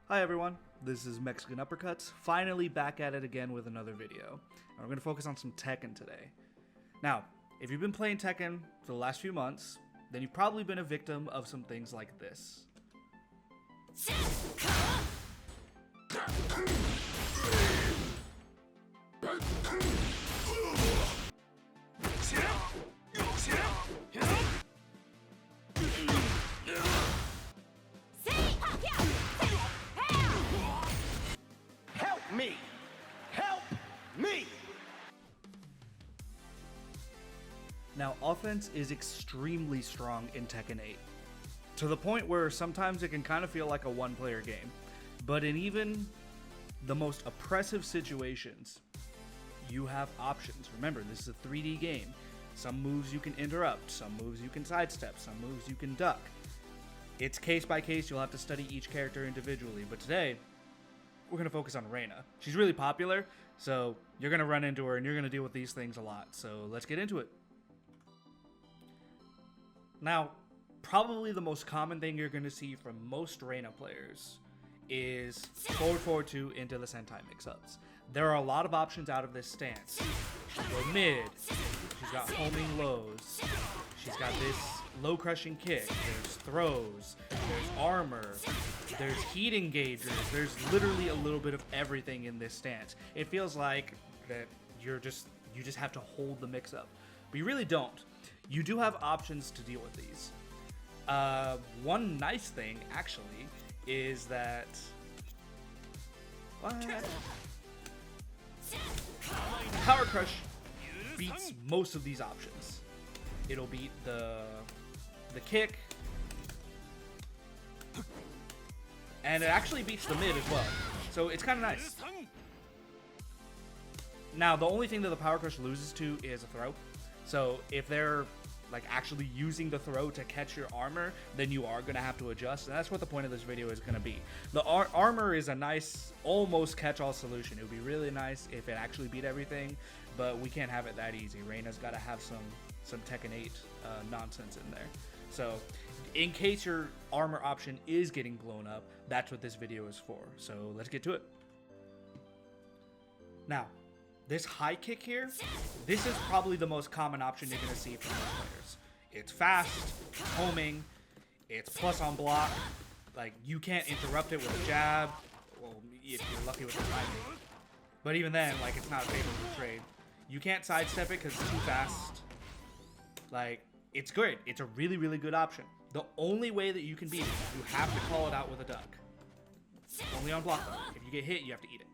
Hi everyone, this is Mexican Uppercuts, finally back at it again with another video. And we're going to focus on some Tekken today. Now, if you've been playing Tekken for the last few months, then you've probably been a victim of some things like this. Help me! Help me! Now, offense is extremely strong in Tekken 8, to the point where sometimes it can kind of feel like a one-player game. But in even the most oppressive situations, you have options. Remember, this is a 3D game. Some moves you can interrupt, some moves you can sidestep, some moves you can duck. It's case by case, you'll have to study each character individually, but today, we're going to focus on Reina. She's really popular, so you're going to run into her and you're going to deal with these things a lot, so let's get into it. Now, probably the most common thing you're going to see from most Reina players is forward 2 into the Sentai mix-ups. There are a lot of options out of this stance. She'll go mid, she's got homing lows, she's got this low crushing kick, there's throws, there's armor, there's heat engagers, there's literally a little bit of everything in this stance. It feels like that you just have to hold the mix-up, but you really don't. You do have options to deal with these. One nice thing, actually, is that... Power Crush beats most of these options. It'll beat the kick, and it actually beats the mid as well. So it's kind of nice. Now, the only thing that the Power Crush loses to is a throw. So if they're like actually using the throw to catch your armor, then you are gonna have to adjust, and that's what the point of this video is gonna be. The armor is a nice, almost catch-all solution. It would be really nice if it actually beat everything, but we can't have it that easy. Reina's gotta have some Tekken 8 nonsense in there. So in case your armor option is getting blown up, that's what this video is for. So let's get to it. Now, this high kick here, this is probably the most common option you're going to see from most players. It's fast, it's homing, it's plus on block. Like, you can't interrupt it with a jab. Well, if you're lucky with the timing. But even then, like, it's not a favorable trade. You can't sidestep it because it's too fast. Like, it's good. It's a really, really good option. The only way that you can beat it, you have to call it out with a duck. Only on block though. If you get hit, you have to eat it.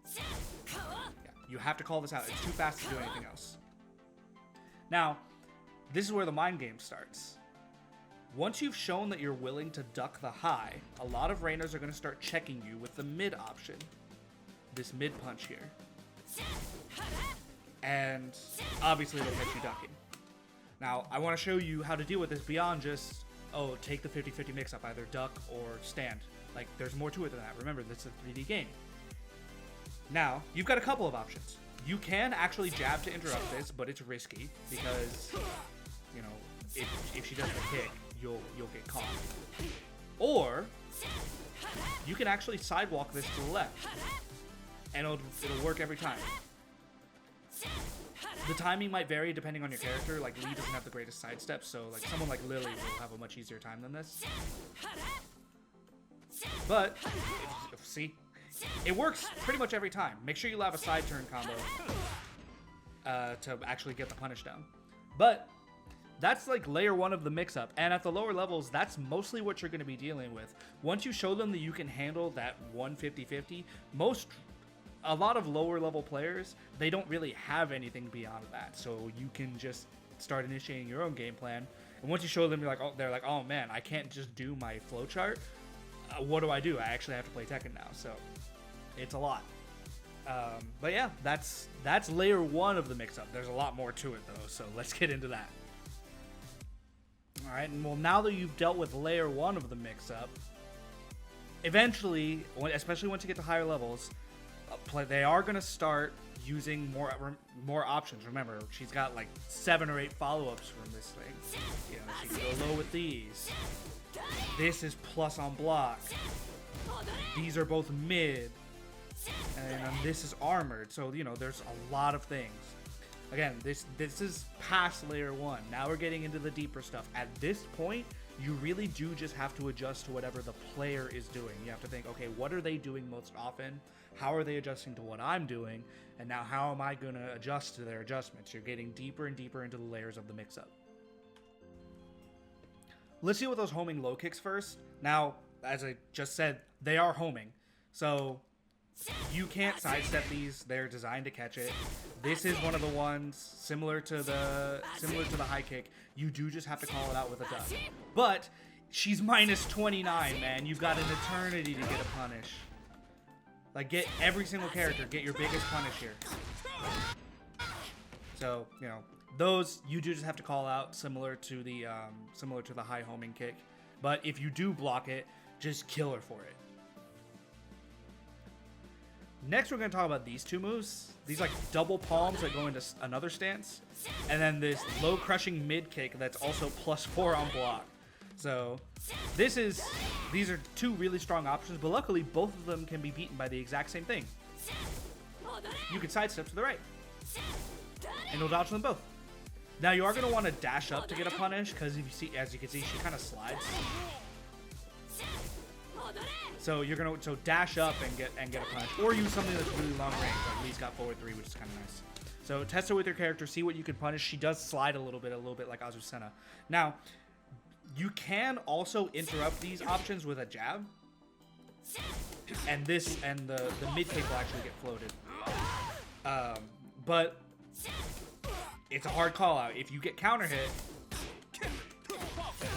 You have to call this out. It's too fast to do anything else. Now, this is where the mind game starts. Once you've shown that you're willing to duck the high, a lot of Reinas are going to start checking you with the mid option. This mid punch here. And obviously it'll get you ducking. Now, I want to show you how to deal with this beyond just, oh, take the 50-50 mix-up, either duck or stand. Like, there's more to it than that. Remember, this is a 3D game. Now, you've got a couple of options. You can actually jab to interrupt this, but it's risky because, you know, if she does the kick, you'll get caught. Or you can actually sidewalk this to the left, and it'll work every time. The timing might vary depending on your character. Like, Lee doesn't have the greatest sidestep, so like someone like Lily will have a much easier time than this. But see. It works pretty much every time. Make sure you have a side turn combo to actually get the punish down. But that's like layer 1 of the mix-up. And at the lower levels, that's mostly what you're going to be dealing with. Once you show them that you can handle that 150-50, a lot of lower level players, they don't really have anything beyond that. So you can just start initiating your own game plan. And once you show them, they're like, oh man, I can't just do my flowchart. What do? I actually have to play Tekken now, so it's a lot. But yeah, that's layer 1 of the mix-up. There's a lot more to it though, so let's get into that. Alright, and well, now that you've dealt with layer 1 of the mix-up, eventually, especially once you get to higher levels, they are going to start using more options. Remember, she's got like 7 or 8 follow-ups from this thing. You know, she can go low with these. This is plus on block. these are both mid, and this is armored. So, you know, there's a lot of things. Again, this is past layer 1. Now we're getting into the deeper stuff. At this point, you really do just have to adjust to whatever the player is doing. You have to think, okay, what are they doing most often? How are they adjusting to what I'm doing? And now how am I going to adjust to their adjustments? You're getting deeper and deeper into the layers of the mix-up. Let's deal with those homing low kicks first. Now, as I just said, they are homing. So you can't sidestep these. They're designed to catch it. This is one of the ones similar to the high kick. You do just have to call it out with a duck. But she's minus 29, man. You've got an eternity to get a punish. Like, get every single character, get your biggest punish here. So, you know, those you do just have to call out, similar to the high homing kick. But if you do block it, just kill her for it. Next, we're going to talk about these two moves. These like double palms that go into another stance, and then this low crushing mid kick that's also +4 on block. So these are two really strong options, but luckily both of them can be beaten by the exact same thing. You can sidestep to the right, and you'll dodge them both. Now you are going to want to dash up to get a punish, because if you see, as you can see, she kind of slides. So you're gonna dash up and get a punish, or use something that's really long range. Like Lee's got forward 3, which is kind of nice. So test it with your character, see what you can punish. She does slide a little bit like Azucena. Now, you can also interrupt these options with a jab, and the mid kick will actually get floated. But it's a hard call out. If you get counter hit,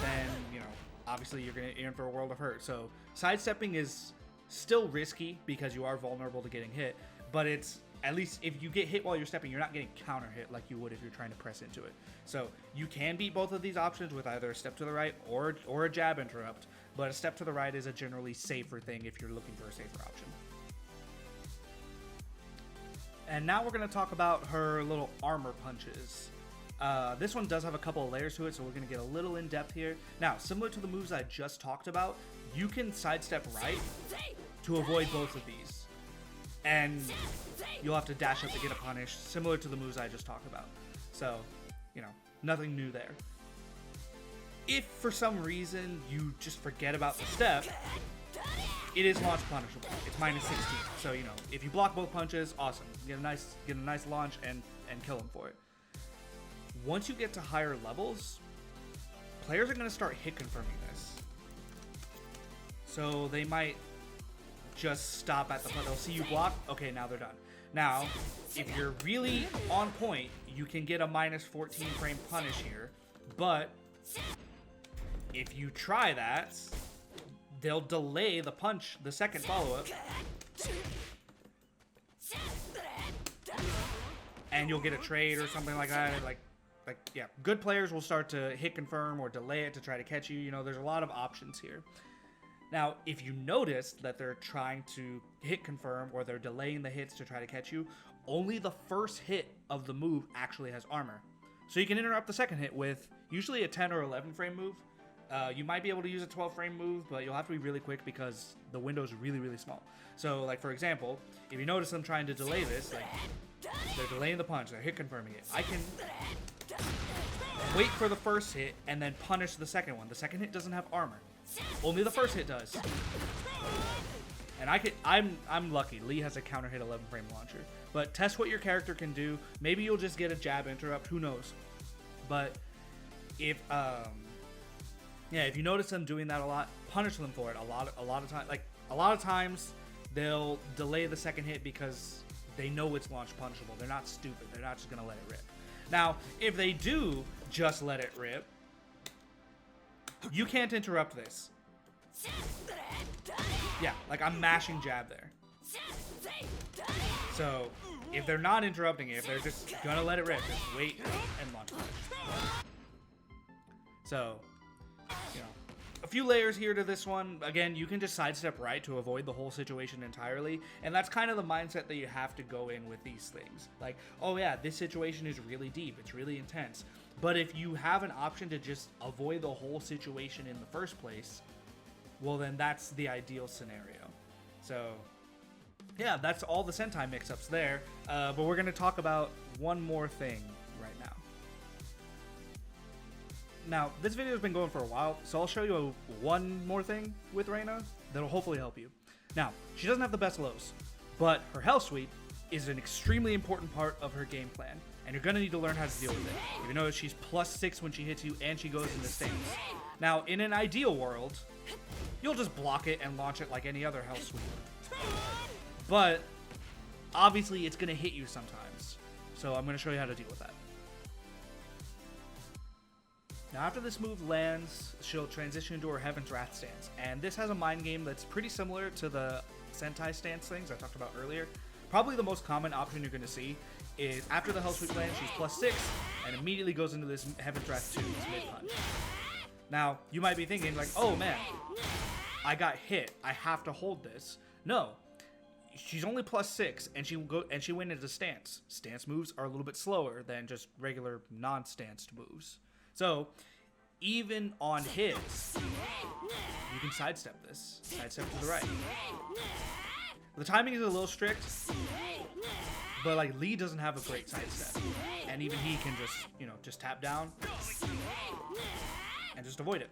then you know obviously you're in for a world of hurt. So sidestepping is still risky because you are vulnerable to getting hit, but it's at least if you get hit while you're stepping, you're not getting counter hit like you would if you're trying to press into it. So you can beat both of these options with either a step to the right or a jab interrupt, but a step to the right is a generally safer thing if you're looking for a safer option. And now we're going to talk about her little armor punches. This one does have a couple of layers to it, so we're going to get a little in depth here. Now, similar to the moves I just talked about, you can sidestep right to avoid both of these. And you'll have to dash up to get a punish, similar to the moves I just talked about. So, you know, nothing new there. If for some reason you just forget about the step, it is launch punishable. It's minus 16. So, you know, if you block both punches, awesome. Get a nice launch and kill him for it. Once you get to higher levels, players are going to start hit confirming this. So they might just stop at the point. They'll see you block. Okay, now they're done. Now, if you're really on point, you can get a minus 14 frame punish here. But if you try that, they'll delay the punch, the second follow-up. And you'll get a trade or something like that. Like, yeah, good players will start to hit confirm or delay it to try to catch you. You know, there's a lot of options here. Now, if you notice that they're trying to hit confirm or they're delaying the hits to try to catch you, only the first hit of the move actually has armor. So you can interrupt the second hit with usually a 10 or 11 frame move. You might be able to use a 12 frame move, but you'll have to be really quick because the window is really, really small. So, like, for example, if you notice them trying to delay this, like, they're delaying the punch, they're hit confirming it. I can wait for the first hit and then punish the second one. The second hit doesn't have armor. Only the first hit does. And I'm lucky. Lee has a counter hit 11 frame launcher. But test what your character can do. Maybe you'll just get a jab interrupt. Who knows? But if if you notice them doing that a lot, punish them for it. A lot of times they'll delay the second hit because they know it's launch punishable. They're not stupid. They're not just gonna let it rip. Now, if they do just let it rip, you can't interrupt this. Yeah, like I'm mashing jab there. So if they're not interrupting it, if they're just gonna let it rip, just wait and launch punch. So, you know, a few layers here to this one. Again, you can just sidestep right to avoid the whole situation entirely, and that's kind of the mindset that you have to go in with these things. Like, oh yeah, this situation is really deep, it's really intense. But if you have an option to just avoid the whole situation in the first place, well then that's the ideal scenario. So yeah, that's all the Sentai mix-ups there. But we're going to talk about one more thing right now. Now, this video has been going for a while, so I'll show you one more thing with Reina that'll hopefully help you. Now, she doesn't have the best lows, but her Hell Sweep is an extremely important part of her game plan, and you're going to need to learn how to deal with it. If you notice, she's +6 when she hits you, and she goes into stance. Now, in an ideal world, you'll just block it and launch it like any other Hell Sweep. But, obviously, it's going to hit you sometimes, so I'm going to show you how to deal with that. Now, after this move lands, she'll transition into her Heaven's Wrath stance, and this has a mind game that's pretty similar to the Sentai stance things I talked about earlier. Probably the most common option you're going to see is after the Hell Sweep lands, she's +6, and immediately goes into this Heaven's Wrath 2, this mid-punch. Now, you might be thinking, like, oh man, I got hit, I have to hold this. No, she's only +6, and she went into stance. Stance moves are a little bit slower than just regular non-stanced moves. So, even on hits, you can sidestep this. Sidestep to the right. The timing is a little strict, but like Lee doesn't have a great sidestep. And even he can just, just tap down and just avoid it.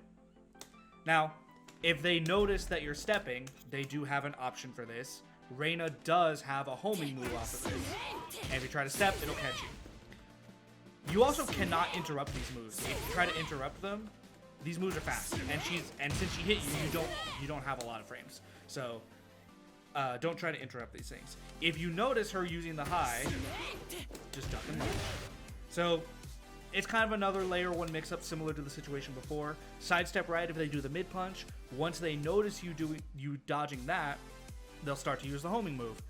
Now, if they notice that you're stepping, they do have an option for this. Reina does have a homing move off of this. And if you try to step, it'll catch you. You also cannot interrupt these moves. If you try to interrupt them, these moves are fast, and since she hit you, you don't have a lot of frames. So don't try to interrupt these things. If you notice her using the high, just duck and launch. So it's kind of another layer 1 mix-up similar to the situation before. Sidestep right if they do the mid punch. Once they notice you dodging that, they'll start to use the homing move.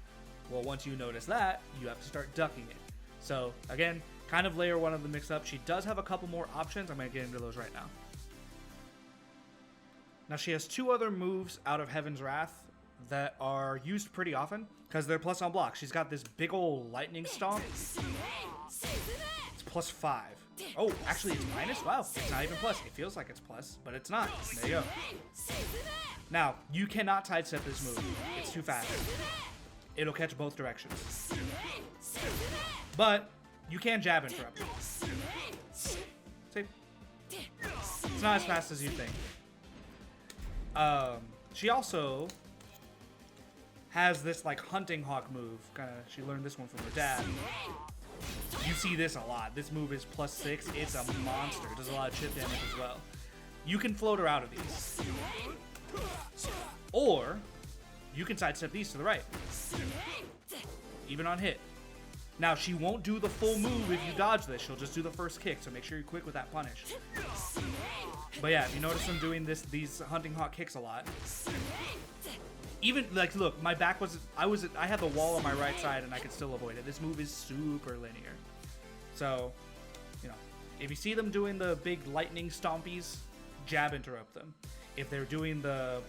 Well, once you notice that, you have to start ducking it. So again, kind of layer 1 of the mix-up. She does have a couple more options. I'm going to get into those right now. Now, she has 2 other moves out of Heaven's Wrath that are used pretty often because they're plus on block. She's got this big old lightning stomp. It's +5. Oh, actually, it's minus? Wow, it's not even plus. It feels like it's plus, but it's not. There you go. Now, you cannot sidestep this move. It's too fast. It'll catch both directions. But you can jab interrupt. See? It's not as fast as you think. She also has this like hunting hawk move. She learned this one from her dad. You see this a lot. This move is +6. It's a monster. It does a lot of chip damage as well. You can float her out of these. Or you can sidestep these to the right. Even on hit. Now, she won't do the full move if you dodge this. She'll just do the first kick, so make sure you're quick with that punish. But yeah, if you notice I'm doing these hunting hawk kicks a lot. Even, like, look, my back I had the wall on my right side and I could still avoid it. This move is super linear. So, if you see them doing the big lightning stompies, jab interrupt them. If they're doing the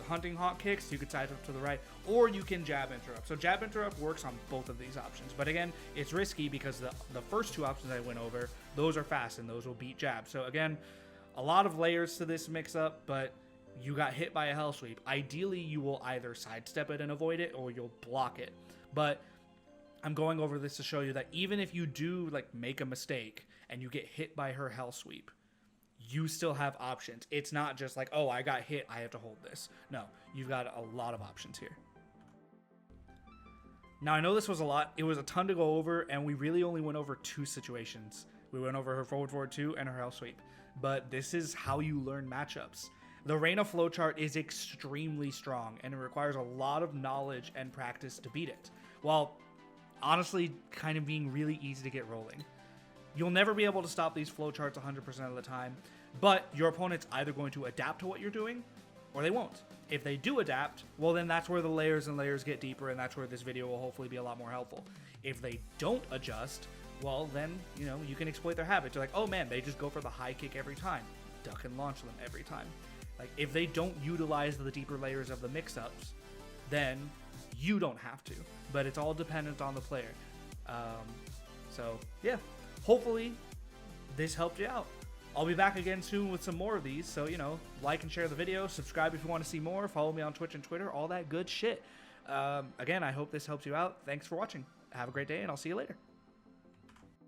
hunting hawk kicks, you could side up to the right, or you can jab interrupt. So jab interrupt works on both of these options. But again, it's risky because the first 2 options I went over, those are fast and those will beat jab. So again, a lot of layers to this mix-up, but you got hit by a Hell Sweep. Ideally, you will either sidestep it and avoid it, or you'll block it. But I'm going over this to show you that even if you do make a mistake and you get hit by her Hell Sweep, you still have options. It's not just like, oh, I got hit, I have to hold this. No, you've got a lot of options here. Now, I know this was a lot. It was a ton to go over, and we really only went over 2 situations. We went over her forward 2 and her Hell Sweep. But this is how you learn matchups. The Reina flowchart is extremely strong, and it requires a lot of knowledge and practice to beat it, while honestly kind of being really easy to get rolling. You'll never be able to stop these flowcharts 100% of the time, but your opponent's either going to adapt to what you're doing, or they won't. If they do adapt, well then that's where the layers and layers get deeper, and that's where this video will hopefully be a lot more helpful. If they don't adjust, well then, you can exploit their habits. You're like, oh man, they just go for the high kick every time. Duck and launch them every time. Like, if they don't utilize the deeper layers of the mix-ups, then you don't have to. But it's all dependent on the player. So, yeah. Hopefully, this helped you out. I'll be back again soon with some more of these. So, you know, like and share the video. Subscribe if you want to see more. Follow me on Twitch and Twitter. All that good shit. Again, I hope this helps you out. Thanks for watching. Have a great day, and I'll see you later.